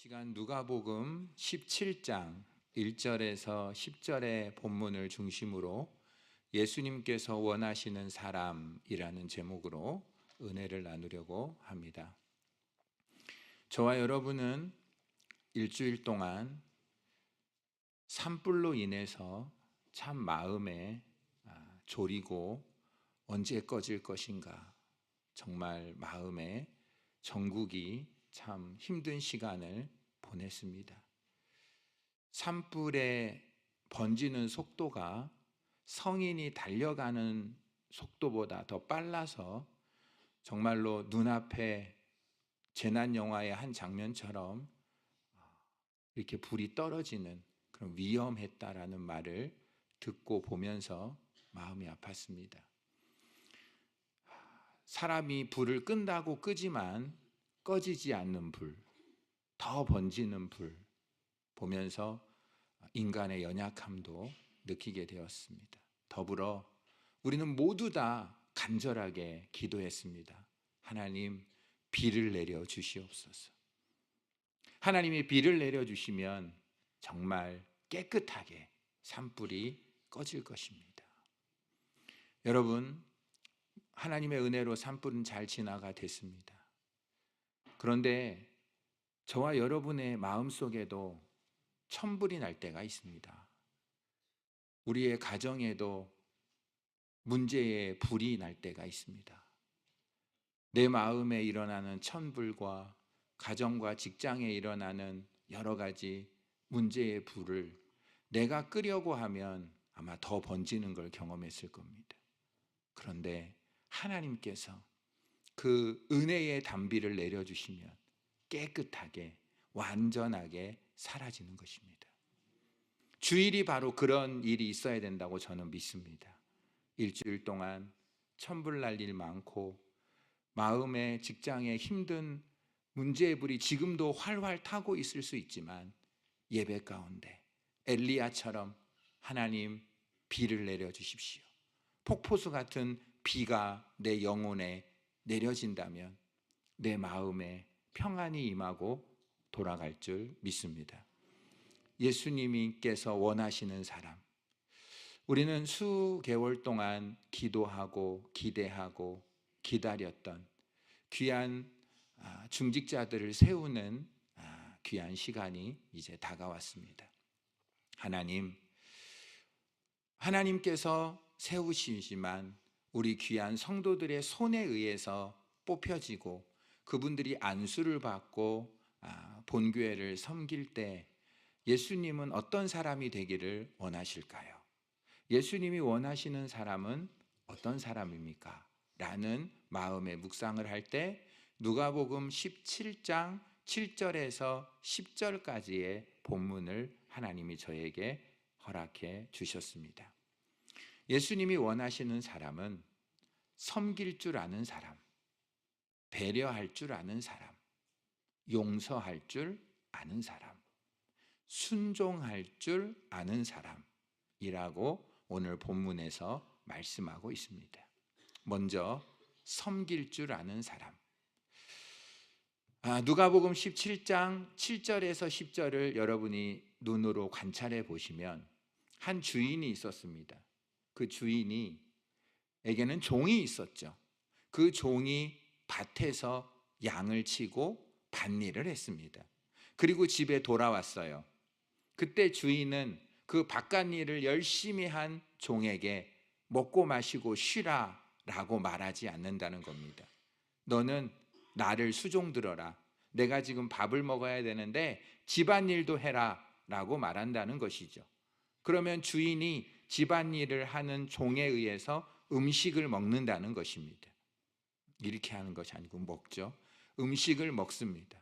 시간 누가복음 17장 1절에서 10절의 본문을 중심으로 예수님께서 원하시는 사람이라는 제목으로 은혜를 나누려고 합니다. 저와 여러분은 일주일 동안 산불로 인해서 참 마음에 졸이고 언제 꺼질 것인가, 정말 마음에 정국이 참 힘든 시간을 보냈습니다. 산불에 번지는 속도가 성인이 달려가는 속도보다 더 빨라서 정말로 눈앞에 재난 영화의 한 장면처럼 이렇게 불이 떨어지는 그런 위험했다라는 말을 듣고 보면서 마음이 아팠습니다. 사람이 불을 끈다고 끄지만 꺼지지 않는 불, 더 번지는 불 보면서 인간의 연약함도 느끼게 되었습니다. 더불어 우리는 모두 다 간절하게 기도했습니다. 하나님, 비를 내려 주시옵소서. 하나님이 비를 내려 주시면 정말 깨끗하게 산불이 꺼질 것입니다. 여러분, 하나님의 은혜로 산불은 잘 진화가 됐습니다. 그런데 저와 여러분의 마음속에도 천불이 날 때가 있습니다. 우리의 가정에도 문제의 불이 날 때가 있습니다. 내 마음에 일어나는 천불과 가정과 직장에 일어나는 여러 가지 문제의 불을 내가 끄려고 하면 아마 더 번지는 걸 경험했을 겁니다. 그런데 하나님께서 그 은혜의 단비를 내려주시면 깨끗하게 완전하게 사라지는 것입니다. 주일이 바로 그런 일이 있어야 된다고 저는 믿습니다. 일주일 동안 천불 날 일 많고 마음에 직장에 힘든 문제의 불이 지금도 활활 타고 있을 수 있지만 예배 가운데 엘리야처럼 하나님 비를 내려주십시오. 폭포수 같은 비가 내 영혼에 내려진다면 내 마음에 평안이 임하고 돌아갈 줄 믿습니다. 예수님께서 원하시는 사람, 우리는 수개월 동안 기도하고 기대하고 기다렸던 귀한 중직자들을 세우는 귀한 시간이 이제 다가왔습니다. 하나님께서 세우시지만 우리 귀한 성도들의 손에 의해서 뽑혀지고 그분들이 안수를 받고 본교회를 섬길 때 예수님은 어떤 사람이 되기를 원하실까요? 예수님이 원하시는 사람은 어떤 사람입니까? 라는 마음의 묵상을 할 때 누가복음 17장 7절에서 10절까지의 본문을 하나님이 저에게 허락해 주셨습니다. 예수님이 원하시는 사람은 섬길 줄 아는 사람, 배려할 줄 아는 사람, 용서할 줄 아는 사람, 순종할 줄 아는 사람이라고 오늘 본문에서 말씀하고 있습니다. 먼저 섬길 줄 아는 사람. 누가복음 17장 7절에서 10절을 여러분이 눈으로 관찰해 보시면 한 주인이 있었습니다. 그 주인에게는 종이 있었죠. 그 종이 밭에서 양을 치고 밭일을 했습니다. 그리고 집에 돌아왔어요. 그때 주인은 그 바깥일을 열심히 한 종에게 먹고 마시고 쉬라 라고 말하지 않는다는 겁니다. 너는 나를 수종 들어라. 내가 지금 밥을 먹어야 되는데 집안일도 해라 라고 말한다는 것이죠. 그러면 주인이 집안일을 하는 종에 의해서 음식을 먹는다는 것입니다. 이렇게 하는 것이 아니고 먹죠. 음식을 먹습니다.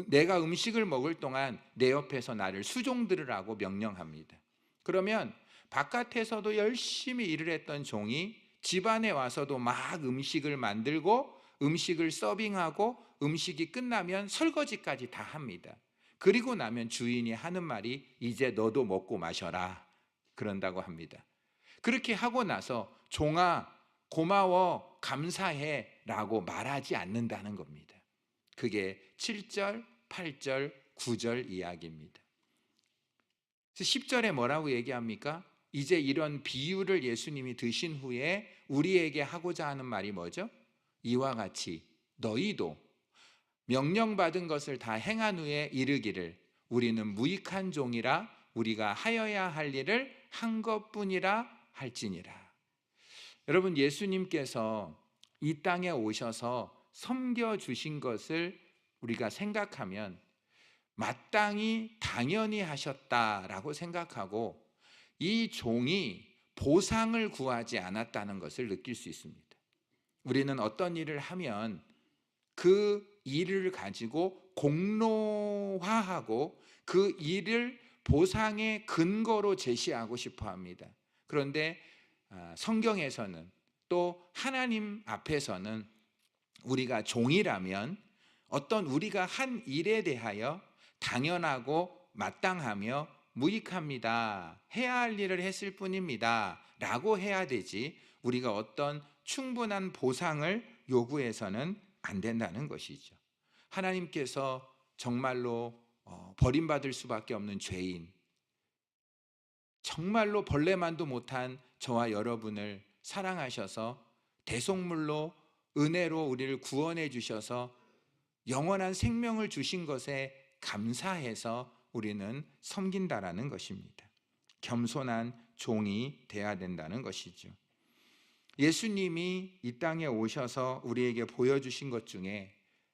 내가 음식을 먹을 동안 내 옆에서 나를 수종 들으라고 명령합니다. 그러면 바깥에서도 열심히 일을 했던 종이 집안에 와서도 막 음식을 만들고 음식을 서빙하고 음식이 끝나면 설거지까지 다 합니다. 그리고 나면 주인이 하는 말이 이제 너도 먹고 마셔라 그런다고 합니다. 그렇게 하고 나서 종아 고마워 감사해 라고 말하지 않는다는 겁니다. 그게 7절, 8절, 9절 이야기입니다. 10절에 뭐라고 얘기합니까? 이제 이런 비유를 예수님이 드신 후에 우리에게 하고자 하는 말이 뭐죠? 이와 같이 너희도 명령받은 것을 다 행한 후에 이르기를 우리는 무익한 종이라 우리가 하여야 할 일을 한 것뿐이라 할지니라. 여러분, 예수님께서 이 땅에 오셔서 섬겨주신 것을 우리가 생각하면 마땅히 당연히 하셨다라고 생각하고 이 종이 보상을 구하지 않았다는 것을 느낄 수 있습니다. 우리는 어떤 일을 하면 그 일을 가지고 공로화하고 그 일을 보상의 근거로 제시하고 싶어 합니다. 그런데 성경에서는 또 하나님 앞에서는 우리가 종이라면 어떤 우리가 한 일에 대하여 당연하고 마땅하며 무익합니다, 해야 할 일을 했을 뿐입니다 라고 해야 되지, 우리가 어떤 충분한 보상을 요구해서는 안 된다는 것이죠. 하나님께서 정말로 버림받을 수밖에 없는 죄인, 정말로 벌레만도 못한 저와 여러분을 사랑하셔서 대속물로 은혜로 우리를 구원해 주셔서 영원한 생명을 주신 것에 감사해서 우리는 섬긴다라는 것입니다. 겸손한 종이 돼야 된다는 것이죠. 예수님이 이 땅에 오셔서 우리에게 보여주신 것 중에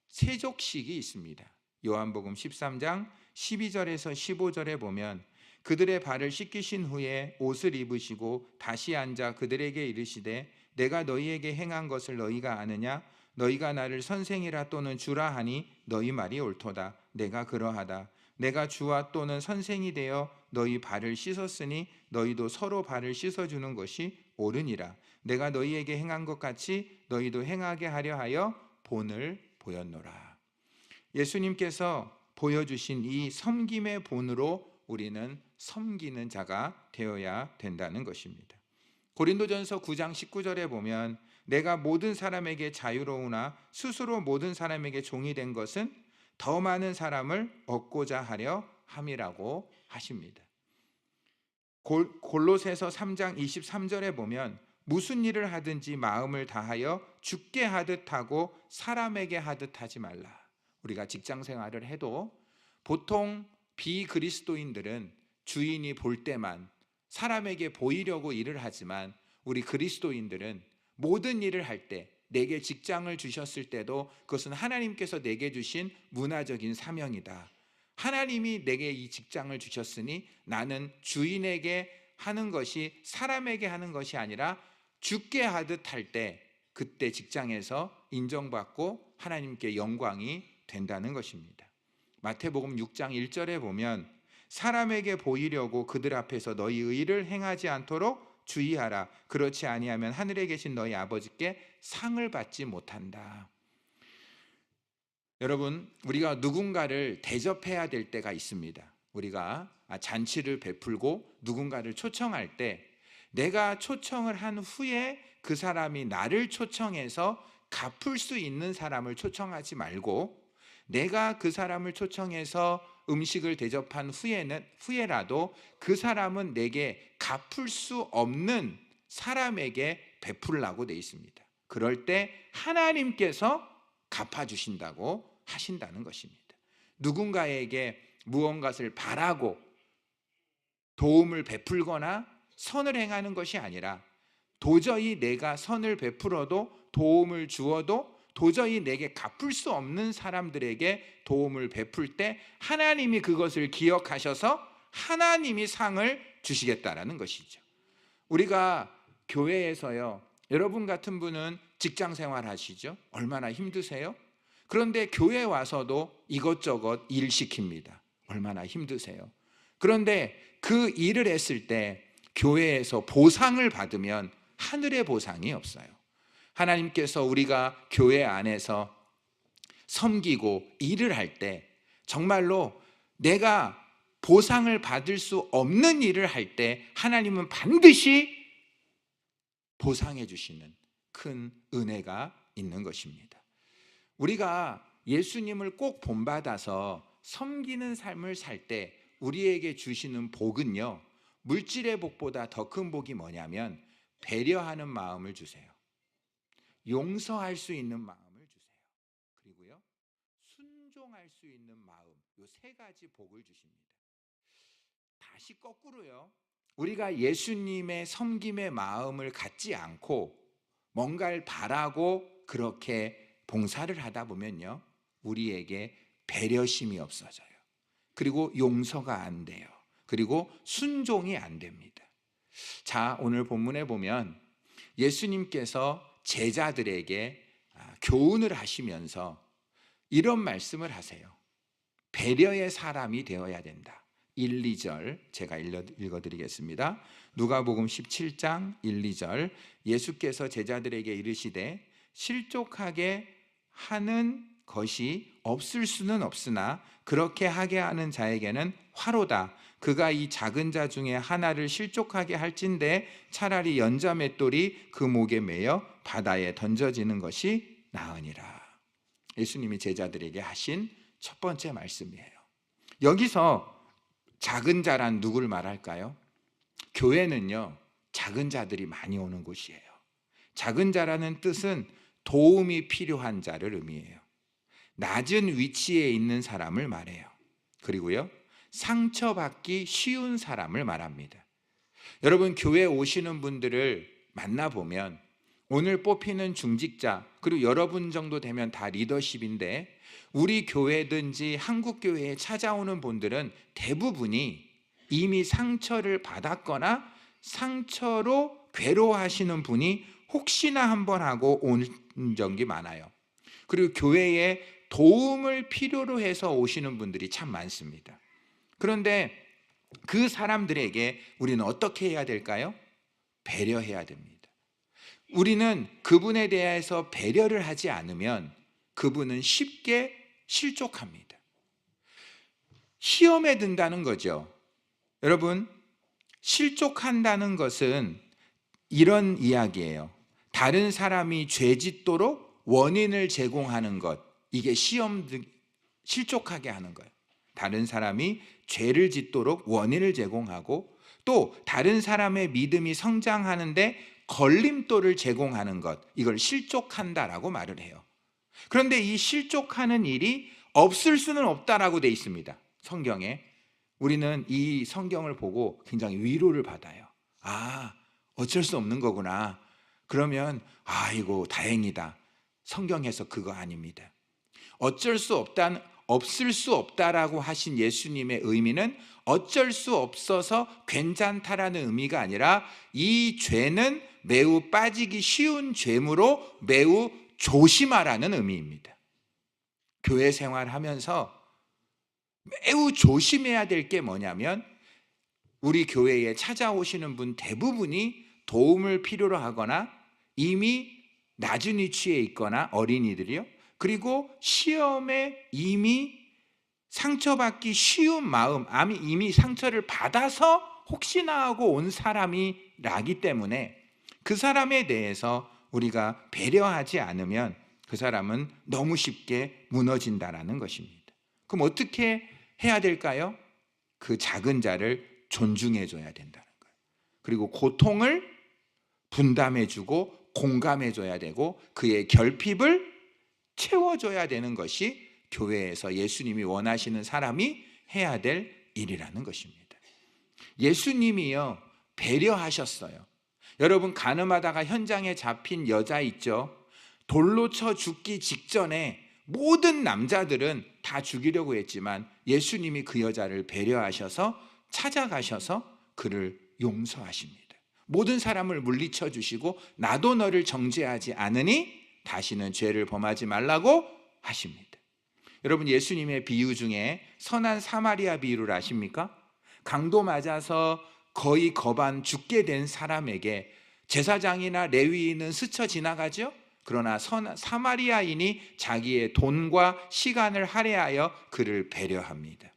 세족식이 있습니다. 요한복음 13장 12절에서 15절에 보면 그들의 발을 씻기신 후에 옷을 입으시고 다시 앉아 그들에게 이르시되 내가 너희에게 행한 것을 너희가 아느냐? 너희가 나를 선생이라 또는 주라 하니 너희 말이 옳도다. 내가 그러하다. 내가 주와 또는 선생이 되어 너희 발을 씻었으니 너희도 서로 발을 씻어주는 것이 옳으니라. 내가 너희에게 행한 것 같이 너희도 행하게 하려 하여 본을 보였노라. 예수님께서 보여주신 이 섬김의 본으로 우리는 섬기는 자가 되어야 된다는 것입니다. 고린도전서 9장 19절에 보면 내가 모든 사람에게 자유로우나 스스로 모든 사람에게 종이 된 것은 더 많은 사람을 얻고자 하려 함이라고 하십니다. 골로새서 3장 23절에 보면 무슨 일을 하든지 마음을 다하여 주께 하듯 하고 사람에게 하듯 하지 말라. 우리가 직장 생활을 해도 보통 비그리스도인들은 주인이 볼 때만 사람에게 보이려고 일을 하지만 우리 그리스도인들은 모든 일을 할 때, 내게 직장을 주셨을 때도 그것은 하나님께서 내게 주신 문화적인 사명이다. 하나님이 내게 이 직장을 주셨으니 나는 주인에게 하는 것이 사람에게 하는 것이 아니라 주께 하듯 할 때 그때 직장에서 인정받고 하나님께 영광이 된다는 것입니다. 마태복음 6장 1절에 보면 사람에게 보이려고 그들 앞에서 너희 의를 행하지 않도록 주의하라. 그렇지 아니하면 하늘에 계신 너희 아버지께 상을 받지 못한다. 여러분, 우리가 누군가를 대접해야 될 때가 있습니다. 우리가 잔치를 베풀고 누군가를 초청할 때 내가 초청을 한 후에 그 사람이 나를 초청해서 갚을 수 있는 사람을 초청하지 말고 내가 그 사람을 초청해서 음식을 대접한 후에라도 그 사람은 내게 갚을 수 없는 사람에게 베풀라고 되어 있습니다. 그럴 때 하나님께서 갚아주신다고 하신다는 것입니다. 누군가에게 무언가를 바라고 도움을 베풀거나 선을 행하는 것이 아니라 도저히 내가 선을 베풀어도 도움을 주어도 도저히 내게 갚을 수 없는 사람들에게 도움을 베풀 때 하나님이 그것을 기억하셔서 하나님이 상을 주시겠다라는 것이죠. 우리가 교회에서요, 여러분 같은 분은 직장 생활 하시죠? 얼마나 힘드세요? 그런데 교회 와서도 이것저것 일 시킵니다. 얼마나 힘드세요? 그런데 그 일을 했을 때 교회에서 보상을 받으면 하늘의 보상이 없어요. 하나님께서 우리가 교회 안에서 섬기고 일을 할 때 정말로 내가 보상을 받을 수 없는 일을 할 때 하나님은 반드시 보상해 주시는 큰 은혜가 있는 것입니다. 우리가 예수님을 꼭 본받아서 섬기는 삶을 살 때 우리에게 주시는 복은요, 물질의 복보다 더 큰 복이 뭐냐면 배려하는 마음을 주세요. 용서할 수 있는 마음을 주세요. 그리고요, 순종할 수 있는 마음, 요 세 가지 복을 주십니다. 다시 거꾸로요, 우리가 예수님의 섬김의 마음을 갖지 않고 뭔가를 바라고 그렇게 봉사를 하다 보면요, 우리에게 배려심이 없어져요. 그리고 용서가 안 돼요. 그리고 순종이 안 됩니다. 자, 오늘 본문에 보면 예수님께서 제자들에게 교훈을 하시면서 이런 말씀을 하세요. 배려의 사람이 되어야 된다. 1, 2절 제가 읽어드리겠습니다. 누가복음 17장 1, 2절 예수께서 제자들에게 이르시되 실족하게 하는 것이 없을 수는 없으나 그렇게 하게 하는 자에게는 화로다. 그가 이 작은 자 중에 하나를 실족하게 할진대 차라리 연자 맷돌이 그 목에 매여 바다에 던져지는 것이 나으니라. 예수님이 제자들에게 하신 첫 번째 말씀이에요. 여기서 작은 자란 누구를 말할까요? 교회는요, 작은 자들이 많이 오는 곳이에요. 작은 자라는 뜻은 도움이 필요한 자를 의미해요. 낮은 위치에 있는 사람을 말해요. 그리고요, 상처받기 쉬운 사람을 말합니다. 여러분, 교회에 오시는 분들을 만나보면 오늘 뽑히는 중직자, 그리고 여러분 정도 되면 다 리더십인데, 우리 교회든지 한국 교회에 찾아오는 분들은 대부분이 이미 상처를 받았거나 상처로 괴로워하시는 분이 혹시나 한번 하고 온 적이 많아요. 그리고 교회에 도움을 필요로 해서 오시는 분들이 참 많습니다. 그런데 그 사람들에게 우리는 어떻게 해야 될까요? 배려해야 됩니다. 우리는 그분에 대해서 배려를 하지 않으면 그분은 쉽게 실족합니다. 시험에 든다는 거죠. 여러분, 실족한다는 것은 이런 이야기예요. 다른 사람이 죄 짓도록 원인을 제공하는 것, 이게 실족하게 하는 거예요. 다른 사람이 죄를 짓도록 원인을 제공하고 또 다른 사람의 믿음이 성장하는데 걸림돌을 제공하는 것, 이걸 실족한다라고 말을 해요. 그런데 이 실족하는 일이 없을 수는 없다라고 돼 있습니다. 성경에. 우리는 이 성경을 보고 굉장히 위로를 받아요. 아, 어쩔 수 없는 거구나. 그러면 아이고 다행이다. 성경에서 그거 아닙니다. 없을 수 없다라고 하신 예수님의 의미는 어쩔 수 없어서 괜찮다라는 의미가 아니라 이 죄는 매우 빠지기 쉬운 죄므로 매우 조심하라는 의미입니다. 교회 생활하면서 매우 조심해야 될 게 뭐냐면, 우리 교회에 찾아오시는 분 대부분이 도움을 필요로 하거나 이미 낮은 위치에 있거나 어린이들이요, 그리고 시험에 이미 상처받기 쉬운 마음, 이미 상처를 받아서 혹시나 하고 온 사람이라기 때문에 그 사람에 대해서 우리가 배려하지 않으면 그 사람은 너무 쉽게 무너진다라는 것입니다. 그럼 어떻게 해야 될까요? 그 작은 자를 존중해 줘야 된다는 거예요. 그리고 고통을 분담해 주고 공감해 줘야 되고 그의 결핍을 채워줘야 되는 것이 교회에서 예수님이 원하시는 사람이 해야 될 일이라는 것입니다. 예수님이요, 배려하셨어요. 여러분, 가늠하다가 현장에 잡힌 여자 있죠? 돌로 쳐 죽기 직전에 모든 남자들은 다 죽이려고 했지만 예수님이 그 여자를 배려하셔서 찾아가셔서 그를 용서하십니다. 모든 사람을 물리쳐 주시고 나도 너를 정죄하지 않으니 다시는 죄를 범하지 말라고 하십니다. 여러분, 예수님의 비유 중에 선한 사마리아 비유를 아십니까? 강도 맞아서 거의 거반 죽게 된 사람에게 제사장이나 레위인은 스쳐 지나가죠. 그러나 사마리아인이 자기의 돈과 시간을 할애하여 그를 배려합니다.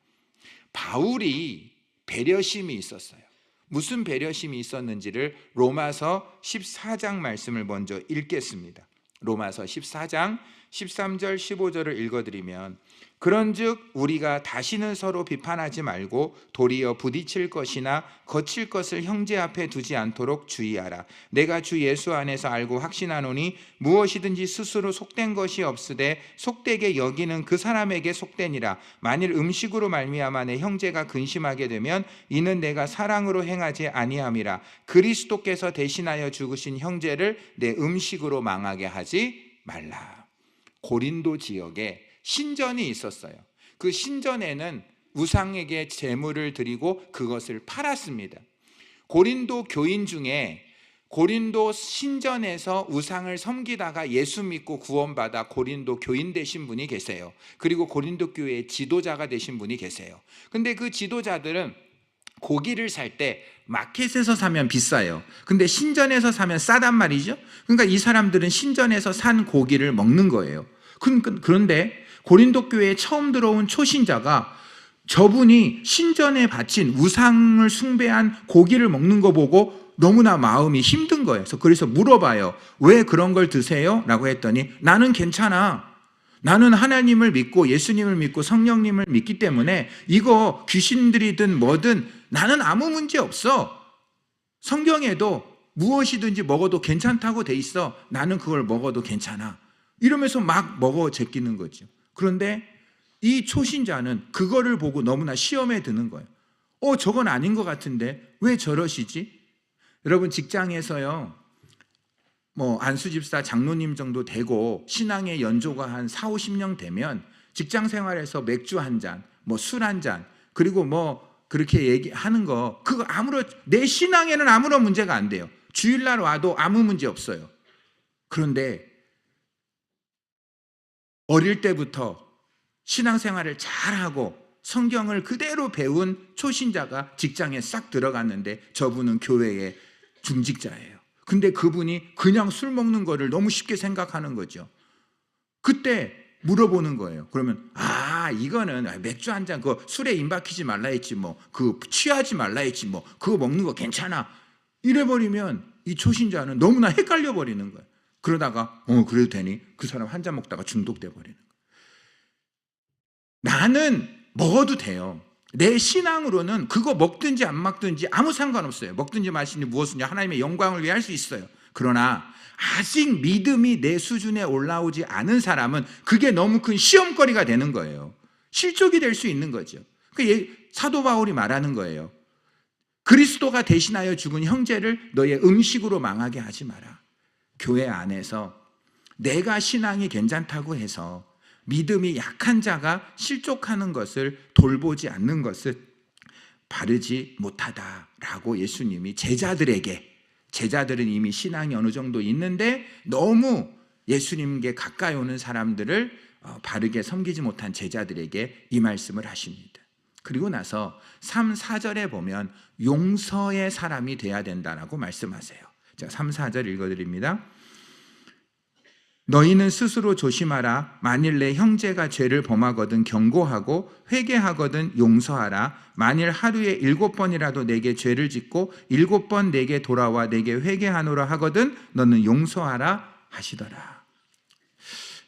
바울이 배려심이 있었어요. 무슨 배려심이 있었는지를 로마서 14장 말씀을 먼저 읽겠습니다. 로마서 14장 13절 15절을 읽어드리면, 그런즉 우리가 다시는 서로 비판하지 말고 도리어 부딪힐 것이나 거칠 것을 형제 앞에 두지 않도록 주의하라. 내가 주 예수 안에서 알고 확신하노니 무엇이든지 스스로 속된 것이 없으되 속되게 여기는 그 사람에게 속되니라. 만일 음식으로 말미암아 내 형제가 근심하게 되면 이는 내가 사랑으로 행하지 아니함이라. 그리스도께서 대신하여 죽으신 형제를 내 음식으로 망하게 하지 말라. 고린도 지역에 신전이 있었어요. 그 신전에는 우상에게 제물을 드리고 그것을 팔았습니다. 고린도 교인 중에 고린도 신전에서 우상을 섬기다가 예수 믿고 구원받아 고린도 교인 되신 분이 계세요. 그리고 고린도 교회의 지도자가 되신 분이 계세요. 근데 그 지도자들은 고기를 살 때 마켓에서 사면 비싸요. 근데 신전에서 사면 싸단 말이죠. 그러니까 이 사람들은 신전에서 산 고기를 먹는 거예요. 그런데 고린도 교회에 처음 들어온 초신자가 저분이 신전에 바친 우상을 숭배한 고기를 먹는 거 보고 너무나 마음이 힘든 거예요. 그래서 물어봐요. 왜 그런 걸 드세요? 라고 했더니 나는 괜찮아. 나는 하나님을 믿고 예수님을 믿고 성령님을 믿기 때문에 이거 귀신들이든 뭐든 나는 아무 문제 없어. 성경에도 무엇이든지 먹어도 괜찮다고 돼 있어. 나는 그걸 먹어도 괜찮아. 이러면서 막 먹어 제끼는 거죠. 그런데 이 초신자는 그거를 보고 너무나 시험에 드는 거예요. 저건 아닌 것 같은데 왜 저러시지? 여러분, 직장에서요, 안수집사 장로님 정도 되고 신앙의 연조가 한 4, 50년 되면 직장 생활에서 맥주 한 잔, 술 한 잔, 그리고 그렇게 얘기하는 거, 그거 내 신앙에는 아무런 문제가 안 돼요. 주일날 와도 아무 문제 없어요. 그런데 어릴 때부터 신앙생활을 잘하고 성경을 그대로 배운 초신자가 직장에 싹 들어갔는데 저분은 교회의 중직자예요. 근데 그분이 그냥 술 먹는 거를 너무 쉽게 생각하는 거죠. 그때 물어보는 거예요. 그러면 이거는 맥주 한 잔 그거 술에 임박히지 말라 했지 그 취하지 말라 했지 그거 먹는 거 괜찮아. 이래버리면 이 초신자는 너무나 헷갈려 버리는 거예요. 그러다가 그래도 되니? 그 사람 한 잔 먹다가 중독돼 버리는 거예요. 나는 먹어도 돼요. 내 신앙으로는 그거 먹든지 안 먹든지 아무 상관없어요. 먹든지 마시든지 무엇이든지 하나님의 영광을 위해 할 수 있어요. 그러나 아직 믿음이 내 수준에 올라오지 않은 사람은 그게 너무 큰 시험거리가 되는 거예요. 실족이 될 수 있는 거죠. 사도 바울이 말하는 거예요. 그리스도가 대신하여 죽은 형제를 너의 음식으로 망하게 하지 마라. 교회 안에서 내가 신앙이 괜찮다고 해서 믿음이 약한 자가 실족하는 것을 돌보지 않는 것을 바르지 못하다라고 예수님이 제자들은 이미 신앙이 어느 정도 있는데 너무 예수님께 가까이 오는 사람들을 바르게 섬기지 못한 제자들에게 이 말씀을 하십니다. 그리고 나서 3, 4절에 보면 용서의 사람이 돼야 된다라고 말씀하세요. 자, 3, 4절 읽어드립니다. 너희는 스스로 조심하라. 만일 내 형제가 죄를 범하거든 경고하고 회개하거든 용서하라. 만일 하루에 7번이라도 내게 죄를 짓고 7번 내게 돌아와 내게 회개하노라 하거든 너는 용서하라 하시더라.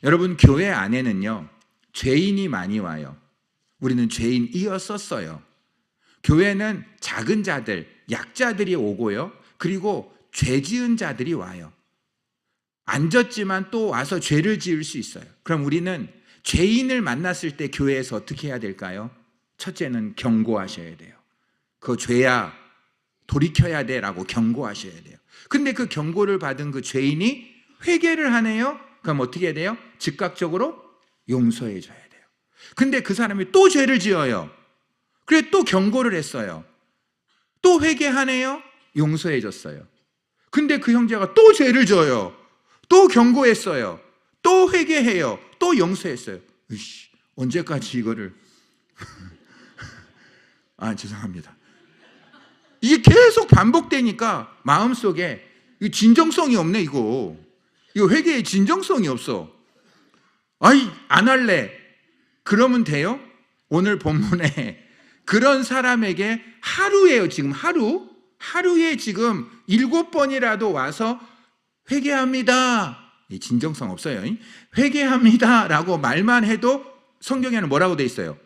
여러분, 교회 안에는요 죄인이 많이 와요. 우리는 죄인이었었어요. 교회는 작은 자들, 약자들이 오고요, 그리고 죄 지은 자들이 와요. 안 졌지만 또 와서 죄를 지을 수 있어요. 그럼 우리는 죄인을 만났을 때 교회에서 어떻게 해야 될까요? 첫째는 경고하셔야 돼요. 그 죄야, 돌이켜야 돼라고 경고하셔야 돼요. 근데 그 경고를 받은 그 죄인이 회개를 하네요. 그럼 어떻게 해야 돼요? 즉각적으로 용서해 줘야 돼요. 근데 그 사람이 또 죄를 지어요. 그래 또 경고를 했어요. 또 회개하네요. 용서해 줬어요. 근데 그 형제가 또 죄를 져요. 또 경고했어요. 또 회개해요. 또 용서했어요. 언제까지 이거를 죄송합니다. 이게 계속 반복되니까 마음속에 진정성이 없네. 이거 회개의 진정성이 없어. 안 할래. 그러면 돼요? 오늘 본문에 그런 사람에게 하루에요. 지금 하루에 지금 7번이라도 와서 회개합니다 진정성 없어요. 회개합니다라고 말만 해도 성경에는 뭐라고 돼 있어요?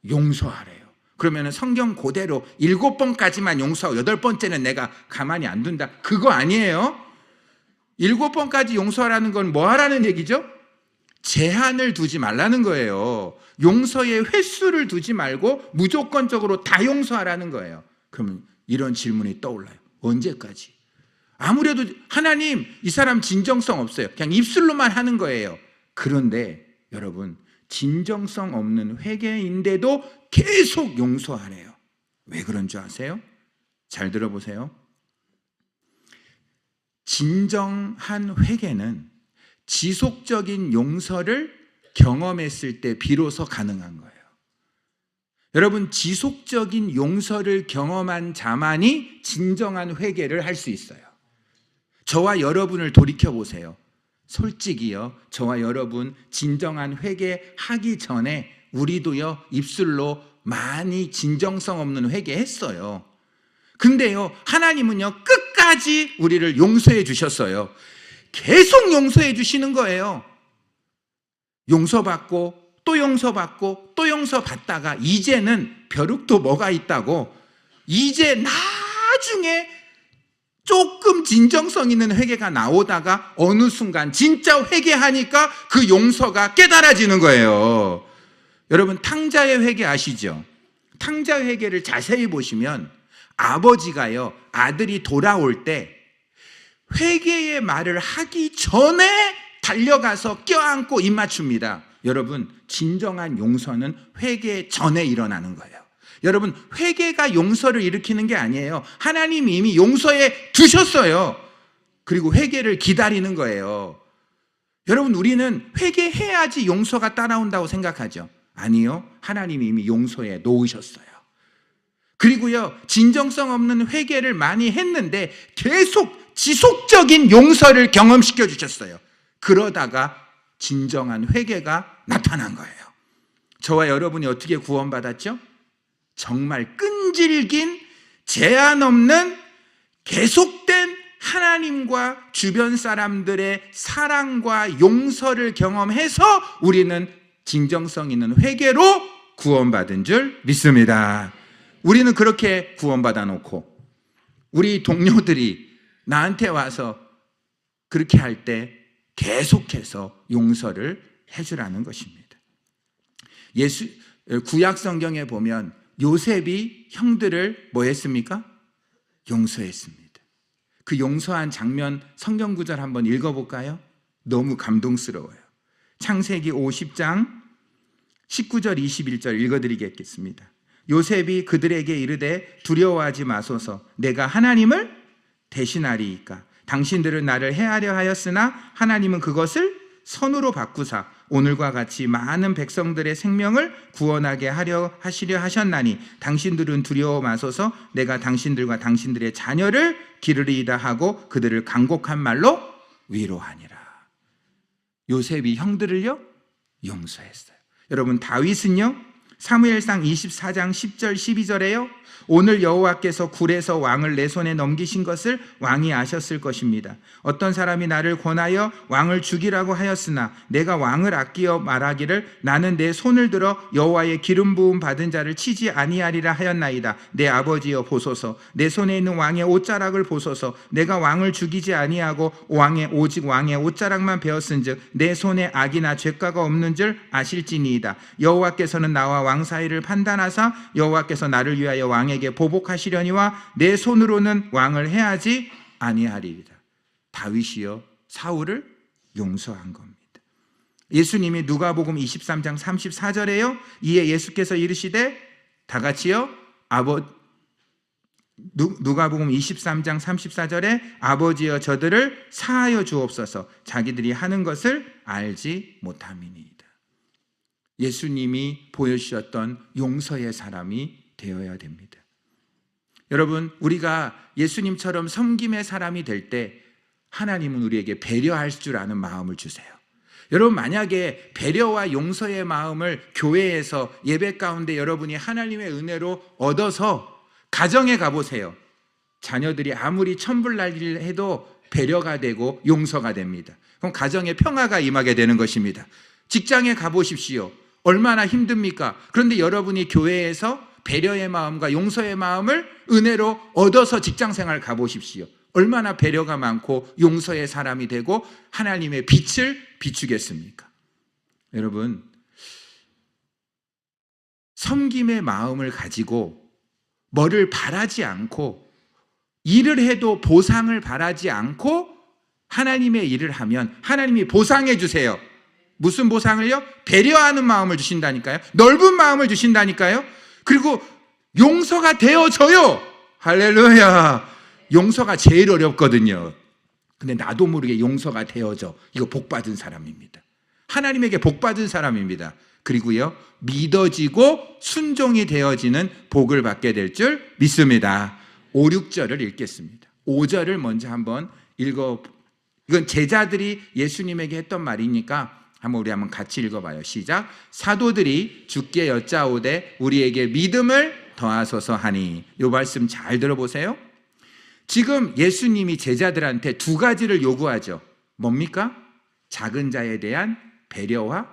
용서하래요. 그러면 성경 그대로 7번까지만 용서하고 8번째는 내가 가만히 안 둔다. 그거 아니에요. 7번까지 용서하라는 건 뭐 하라는 얘기죠? 제한을 두지 말라는 거예요. 용서의 횟수를 두지 말고 무조건적으로 다 용서하라는 거예요. 그러면 이런 질문이 떠올라요. 언제까지? 아무래도 하나님, 이 사람 진정성 없어요. 그냥 입술로만 하는 거예요. 그런데 여러분, 진정성 없는 회개인데도 계속 용서하래요. 왜 그런 줄 아세요? 잘 들어보세요. 진정한 회개는 지속적인 용서를 경험했을 때 비로소 가능한 거예요. 여러분, 지속적인 용서를 경험한 자만이 진정한 회개를 할 수 있어요. 저와 여러분을 돌이켜보세요. 솔직히요, 저와 여러분 진정한 회개하기 전에 우리도요, 입술로 많이 진정성 없는 회개했어요. 근데요, 하나님은요, 끝까지 우리를 용서해 주셨어요. 계속 용서해 주시는 거예요. 용서받고 또 용서받고 또 용서받다가 이제는 벼룩도 뭐가 있다고, 이제 나중에 조금 진정성 있는 회개가 나오다가 어느 순간 진짜 회개하니까 그 용서가 깨달아지는 거예요. 여러분, 탕자의 회개 아시죠? 탕자 회개를 자세히 보시면 아버지가요, 아들이 돌아올 때 회개의 말을 하기 전에 달려가서 껴안고 입 맞춥니다. 여러분, 진정한 용서는 회개 전에 일어나는 거예요. 여러분, 회개가 용서를 일으키는 게 아니에요. 하나님이 이미 용서해 두셨어요. 그리고 회개를 기다리는 거예요. 여러분, 우리는 회개해야지 용서가 따라온다고 생각하죠. 아니요, 하나님이 이미 용서해 놓으셨어요. 그리고요, 진정성 없는 회개를 많이 했는데 계속 지속적인 용서를 경험시켜 주셨어요. 그러다가 진정한 회개가 나타난 거예요. 저와 여러분이 어떻게 구원받았죠? 정말 끈질긴, 제한 없는, 계속된 하나님과 주변 사람들의 사랑과 용서를 경험해서 우리는 진정성 있는 회개로 구원받은 줄 믿습니다. 우리는 그렇게 구원받아 놓고 우리 동료들이 나한테 와서 그렇게 할 때 계속해서 용서를 해주라는 것입니다. 구약 성경에 보면 요셉이 형들을 뭐 했습니까? 용서했습니다. 그 용서한 장면 성경 구절 한번 읽어볼까요? 너무 감동스러워요. 창세기 50장 19절 21절 읽어드리겠습니다. 요셉이 그들에게 이르되 두려워하지 마소서, 내가 하나님을 대신하리이까. 당신들은 나를 해하려 하였으나 하나님은 그것을 선으로 바꾸사 오늘과 같이 많은 백성들의 생명을 구원하게 하시려 하셨나니 당신들은 두려워 마소서, 내가 당신들과 당신들의 자녀를 기르리이다 하고 그들을 간곡한 말로 위로하니라. 요셉이 형들을요, 용서했어요. 여러분, 다윗은요, 사무엘상 24장 10절 12절에요, 오늘 여호와께서 굴에서 왕을 내 손에 넘기신 것을 왕이 아셨을 것입니다. 어떤 사람이 나를 권하여 왕을 죽이라고 하였으나 내가 왕을 아끼어 말하기를 나는 내 손을 들어 여호와의 기름 부음 받은 자를 치지 아니하리라 하였나이다. 내 아버지여 보소서, 내 손에 있는 왕의 옷자락을 보소서. 내가 왕을 죽이지 아니하고 오직 왕의 옷자락만 베었은즉 내 손에 악이나 죄가가 없는 줄 아실지니이다. 여호와께서는 나와 왕 사이를 판단하사 여호와께서 나를 위하여 왕에게 보복하시려니와 내 손으로는 왕을 해하지 아니하리이다. 다윗이요, 사울을 용서한 겁니다. 예수님이 누가복음 23장 34절에요, 이에 예수께서 이르시되 다 같이요, 누가복음 23장 34절에 아버지여 저들을 사하여 주옵소서, 자기들이 하는 것을 알지 못함이니이다. 예수님이 보여주셨던 용서의 사람이 되어야 됩니다. 여러분, 우리가 예수님처럼 섬김의 사람이 될 때 하나님은 우리에게 배려할 줄 아는 마음을 주세요. 여러분, 만약에 배려와 용서의 마음을 교회에서 예배 가운데 여러분이 하나님의 은혜로 얻어서 가정에 가보세요. 자녀들이 아무리 천불난리를 해도 배려가 되고 용서가 됩니다. 그럼 가정에 평화가 임하게 되는 것입니다. 직장에 가보십시오. 얼마나 힘듭니까? 그런데 여러분이 교회에서 배려의 마음과 용서의 마음을 은혜로 얻어서 직장생활 가보십시오. 얼마나 배려가 많고 용서의 사람이 되고 하나님의 빛을 비추겠습니까? 여러분, 섬김의 마음을 가지고 뭐를 바라지 않고 일을 해도 보상을 바라지 않고 하나님의 일을 하면 하나님이 보상해 주세요. 무슨 보상을요? 배려하는 마음을 주신다니까요. 넓은 마음을 주신다니까요. 그리고 용서가 되어져요. 할렐루야. 용서가 제일 어렵거든요. 근데 나도 모르게 용서가 되어져. 이거 복받은 사람입니다. 하나님에게 복받은 사람입니다. 그리고요, 믿어지고 순종이 되어지는 복을 받게 될 줄 믿습니다. 5, 6절을 읽겠습니다. 5절을 먼저 한번 읽어. 이건 제자들이 예수님에게 했던 말이니까 우리 한번 같이 읽어봐요. 시작. 사도들이 주께 여짜오되 우리에게 믿음을 더하소서 하니. 이 말씀 잘 들어보세요. 지금 예수님이 제자들한테 두 가지를 요구하죠. 뭡니까? 작은 자에 대한 배려와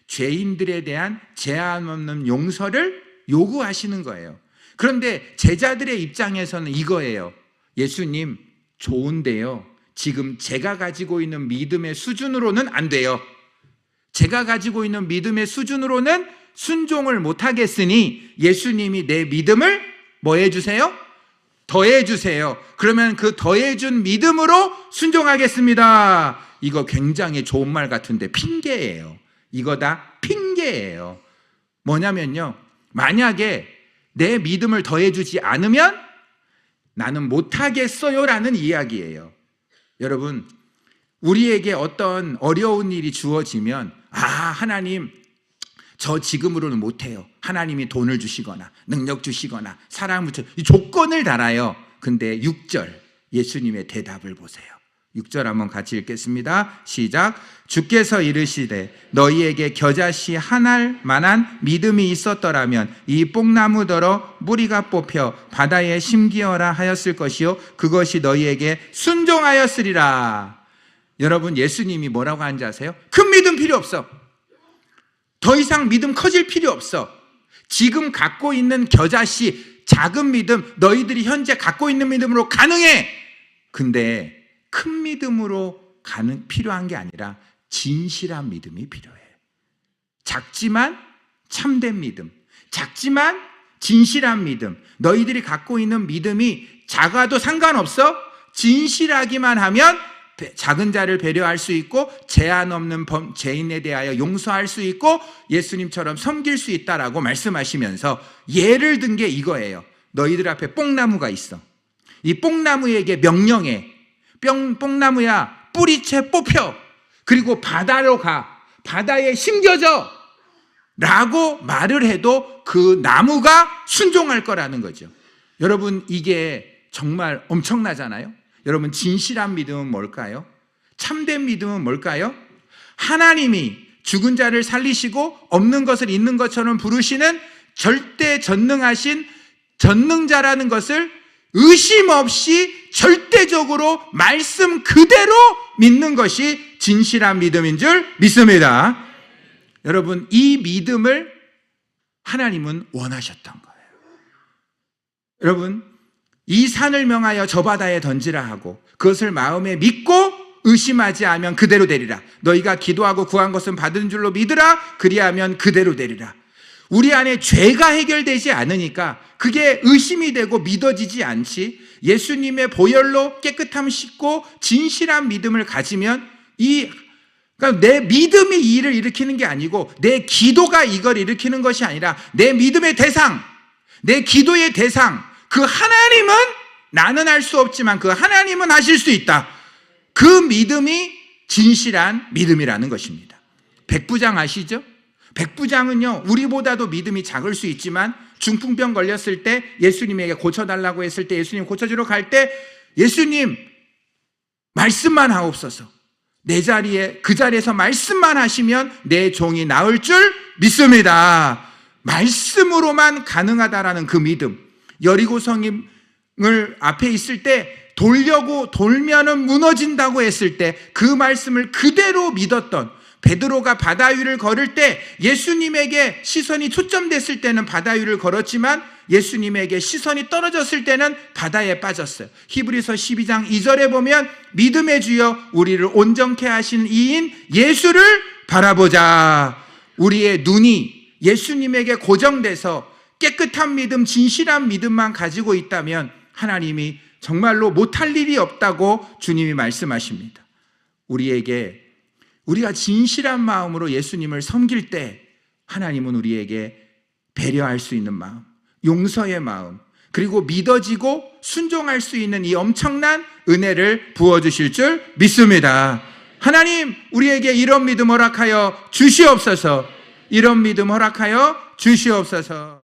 죄인들에 대한 제한 없는 용서를 요구하시는 거예요. 그런데 제자들의 입장에서는 이거예요. 예수님, 좋은데요, 지금 제가 가지고 있는 믿음의 수준으로는 안 돼요. 제가 가지고 있는 믿음의 수준으로는 순종을 못하겠으니 예수님이 내 믿음을 뭐 해주세요? 더해주세요. 그러면 그 더해준 믿음으로 순종하겠습니다. 이거 굉장히 좋은 말 같은데 핑계예요. 이거 다 핑계예요. 뭐냐면요, 만약에 내 믿음을 더해주지 않으면 나는 못하겠어요 라는 이야기예요. 여러분, 우리에게 어떤 어려운 일이 주어지면 하나님, 저 지금으로는 못해요. 하나님이 돈을 주시거나 능력 주시거나 사랑을 주시거나 이 조건을 달아요. 근데 6절 예수님의 대답을 보세요. 6절 한번 같이 읽겠습니다. 시작. 주께서 이르시되 너희에게 겨자씨 한 알 만한 믿음이 있었더라면 이 뽕나무더러 뿌리가 뽑혀 바다에 심기어라 하였을 것이요 그것이 너희에게 순종하였으리라. 여러분, 예수님이 뭐라고 하는지 아세요? 큰 믿음 필요 없어. 더 이상 믿음 커질 필요 없어. 지금 갖고 있는 겨자씨 작은 믿음, 너희들이 현재 갖고 있는 믿음으로 가능해. 근데 큰 믿음으로 필요한 게 아니라 진실한 믿음이 필요해. 작지만 참된 믿음, 작지만 진실한 믿음. 너희들이 갖고 있는 믿음이 작아도 상관없어. 진실하기만 하면 작은 자를 배려할 수 있고 제한 없는 죄인에 대하여 용서할 수 있고 예수님처럼 섬길 수 있다라고 말씀하시면서 예를 든 게 이거예요. 너희들 앞에 뽕나무가 있어. 이 뽕나무에게 명령해. 뽕나무야, 뿌리채 뽑혀. 그리고 바다로 가. 바다에 심겨져. 라고 말을 해도 그 나무가 순종할 거라는 거죠. 여러분, 이게 정말 엄청나잖아요. 여러분, 진실한 믿음은 뭘까요? 참된 믿음은 뭘까요? 하나님이 죽은 자를 살리시고 없는 것을 있는 것처럼 부르시는 절대 전능하신 전능자라는 것을 의심 없이 절대적으로 말씀 그대로 믿는 것이 진실한 믿음인 줄 믿습니다. 여러분, 이 믿음을 하나님은 원하셨던 거예요. 여러분, 이 산을 명하여 저 바다에 던지라 하고 그것을 마음에 믿고 의심하지 않으면 그대로 되리라. 너희가 기도하고 구한 것은 받은 줄로 믿으라. 그리하면 그대로 되리라. 우리 안에 죄가 해결되지 않으니까 그게 의심이 되고 믿어지지 않지. 예수님의 보혈로 깨끗함 씻고 진실한 믿음을 가지면 그러니까 내 믿음이 이 일을 일으키는 게 아니고 내 기도가 이걸 일으키는 것이 아니라 내 믿음의 대상, 내 기도의 대상, 그 하나님은 나는 할 수 없지만 그 하나님은 하실 수 있다. 그 믿음이 진실한 믿음이라는 것입니다. 백부장 아시죠? 백부장은요, 우리보다도 믿음이 작을 수 있지만 중풍병 걸렸을 때 예수님에게 고쳐달라고 했을 때 예수님 고쳐주러 갈 때 예수님 말씀만 하옵소서. 내 자리에 그 자리에서 말씀만 하시면 내 종이 나을 줄 믿습니다. 말씀으로만 가능하다라는 그 믿음. 여리고성을 앞에 있을 때 돌면은 무너진다고 했을 때 그 말씀을 그대로 믿었던 베드로가 바다 위를 걸을 때 예수님에게 시선이 초점됐을 때는 바다 위를 걸었지만 예수님에게 시선이 떨어졌을 때는 바다에 빠졌어요. 히브리서 12장 2절에 보면 믿음의 주여 우리를 온전케 하시는 이인 예수를 바라보자. 우리의 눈이 예수님에게 고정돼서 깨끗한 믿음, 진실한 믿음만 가지고 있다면 하나님이 정말로 못할 일이 없다고 주님이 말씀하십니다. 우리가 진실한 마음으로 예수님을 섬길 때 하나님은 우리에게 배려할 수 있는 마음, 용서의 마음, 그리고 믿어지고 순종할 수 있는 이 엄청난 은혜를 부어주실 줄 믿습니다. 하나님, 우리에게 이런 믿음 허락하여 주시옵소서. 이런 믿음 허락하여 주시옵소서.